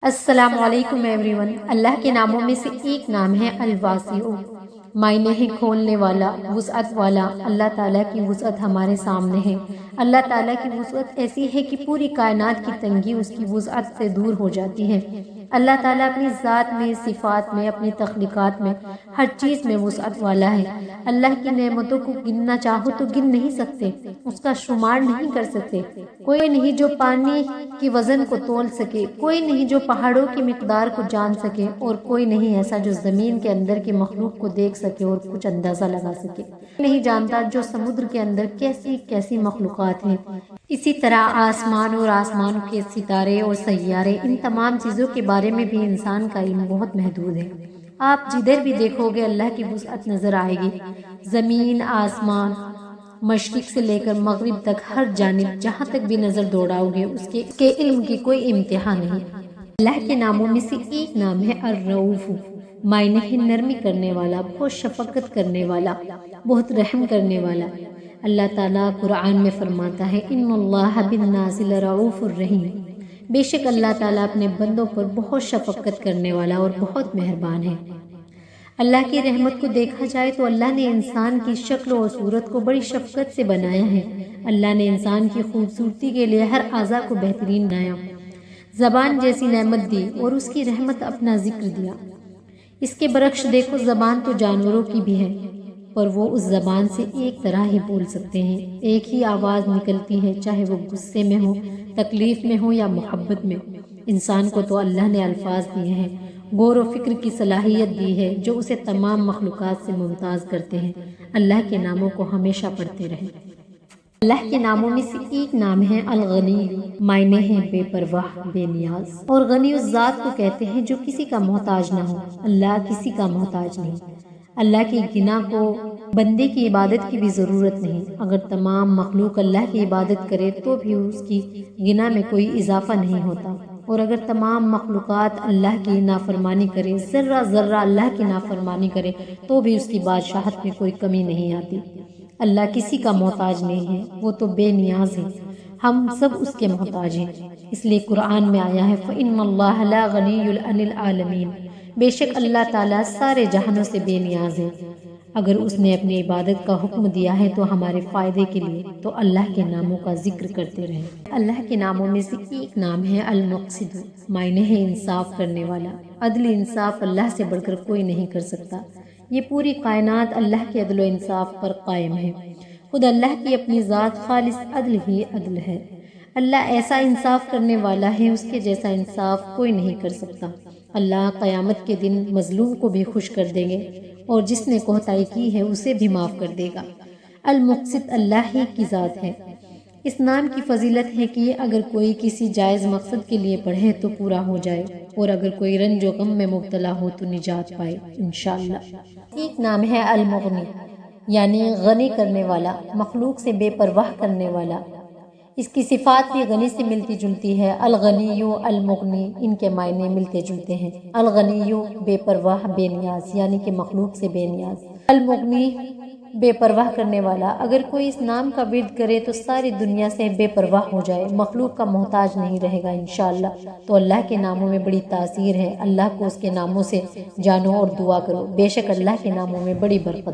السلام علیکم every one. اللہ کے ناموں میں سے ایک نام ہے الواسع، معنی ہے کھولنے والا، وسعت والا۔ اللہ تعالیٰ کی وسعت ہمارے سامنے ہے۔ اللہ تعالیٰ کی وسعت ایسی ہے کہ پوری کائنات کی تنگی اس کی وسعت سے دور ہو جاتی ہے۔ اللہ تعالیٰ اپنی ذات میں، صفات میں، اپنی تخلیقات میں، ہر چیز میں وسعت والا ہے۔ اللہ کی نعمتوں کو گننا چاہو تو گن نہیں سکتے، اس کا شمار نہیں کر سکتے۔ کوئی نہیں جو پانی کی وزن کو تول سکے، کوئی نہیں جو پہاڑوں کی مقدار کو جان سکے، اور کوئی نہیں ایسا جو زمین کے اندر کی مخلوق کو دیکھ سکے اور کچھ اندازہ لگا سکے۔ نہیں جانتا جو سمندر کے اندر کیسی کیسی مخلوقات ہیں۔ اسی طرح آسمان اور آسمانوں کے ستارے اور سیارے، ان تمام چیزوں کے بارے میں بھی انسان کا علم بہت محدود ہے۔ آپ جدھر بھی دیکھو گے اللہ کی وسعت نظر آئے گی۔ زمین، آسمان، مشرق سے لے کر مغرب تک، ہر جانب جہاں تک بھی نظر دوڑاؤ گے اس کے علم کی کوئی انتہا نہیں۔ اللہ کے ناموں میں سے ایک نام ہے الرؤوف، معنی ہے نرمی کرنے والا، بہت شفقت کرنے والا، بہت رحم کرنے والا۔ اللہ تعالیٰ قرآن میں فرماتا ہے ان اللہ بالناس لرؤوف الرحیم، بے شک اللہ تعالیٰ اپنے بندوں پر بہت شفقت کرنے والا اور بہت مہربان ہے۔ اللہ کی رحمت کو دیکھا جائے تو اللہ نے انسان کی شکل اور صورت کو بڑی شفقت سے بنایا ہے۔ اللہ نے انسان کی خوبصورتی کے لیے ہر اعضاء کو بہترین بنایا، زبان جیسی نعمت دی اور اس کی رحمت اپنا ذکر دیا۔ اس کے برعکس دیکھو، زبان تو جانوروں کی بھی ہے، پر وہ اس زبان سے ایک طرح ہی بول سکتے ہیں، ایک ہی آواز نکلتی ہے، چاہے وہ غصے میں ہو، تکلیف میں ہو یا محبت میں۔ انسان کو تو اللہ نے الفاظ دیے ہیں، غور و فکر کی صلاحیت دی ہے، جو اسے تمام مخلوقات سے ممتاز کرتے ہیں۔ اللہ کے ناموں کو ہمیشہ پڑھتے رہیں۔ اللہ کے ناموں میں سے ایک نام ہے الغنی، معنی ہے بے پرواہ، بے نیاز۔ اور غنی اس ذات کو کہتے ہیں جو کسی کا محتاج نہ ہو۔ اللہ کسی کا محتاج نہیں۔ اللہ کی غنا کو بندے کی عبادت کی بھی ضرورت نہیں۔ اگر تمام مخلوق اللہ کی عبادت کرے تو بھی اس کی غنا میں کوئی اضافہ نہیں ہوتا، اور اگر تمام مخلوقات اللہ کی نافرمانی کرے، ذرہ ذرہ اللہ کی نافرمانی کرے، تو بھی اس کی بادشاہت میں کوئی کمی نہیں آتی۔ اللہ کسی کا محتاج نہیں ہے، وہ تو بے نیاز ہے، ہم سب اس کے محتاج ہیں۔ اس لیے قرآن میں آیا ہے فَإِنَّ اللَّهَ لَا غَنِيٌّ عَنِ الْعَالَمِينَ، بے شک اللہ تعالیٰ سارے جہانوں سے بے نیاز ہے۔ اگر اس نے اپنی عبادت کا حکم دیا ہے تو ہمارے فائدے کے لیے، تو اللہ کے ناموں کا ذکر کرتے رہیں۔ اللہ کے ناموں میں سے ایک نام ہے المقسط، معنی ہے انصاف کرنے والا۔ عدل انصاف اللہ سے بڑھ کر کوئی نہیں کر سکتا۔ یہ پوری کائنات اللہ کے عدل و انصاف پر قائم ہے۔ خود اللہ کی اپنی ذات خالص عدل ہی عدل ہے۔ اللہ ایسا انصاف کرنے والا ہے، اس کے جیسا انصاف کوئی نہیں کر سکتا۔ اللہ قیامت کے دن مظلوم کو بھی خوش کر دیں گے، اور جس نے کوتاہی کی ہے اسے بھی معاف کر دے گا۔ المقسط اللہ ہی کی ذات ہے۔ اس نام کی فضیلت ہے کہ اگر کوئی کسی جائز مقصد کے لیے پڑھے تو پورا ہو جائے، اور اگر کوئی رنج و غم میں مبتلا ہو تو نجات پائے انشاءاللہ۔ ایک نام ہے المغنی، یعنی غنی کرنے والا، مخلوق سے بے پرواہ کرنے والا۔ اس کی صفات بھی غنی سے ملتی جلتی ہے۔ الغنی، المغنی، ان کے معنی ملتے جلتے ہیں۔ الغنی بے پرواہ، بے نیاز، یعنی کہ مخلوق سے بے نیاز۔ المغنی بے پرواہ کرنے والا۔ اگر کوئی اس نام کا ورد کرے تو ساری دنیا سے بے پرواہ ہو جائے، مخلوق کا محتاج نہیں رہے گا انشاءاللہ۔ تو اللہ کے ناموں میں بڑی تاثیر ہے۔ اللہ کو اس کے ناموں سے جانو اور دعا کرو، بے شک اللہ کے ناموں میں بڑی برکت ہے۔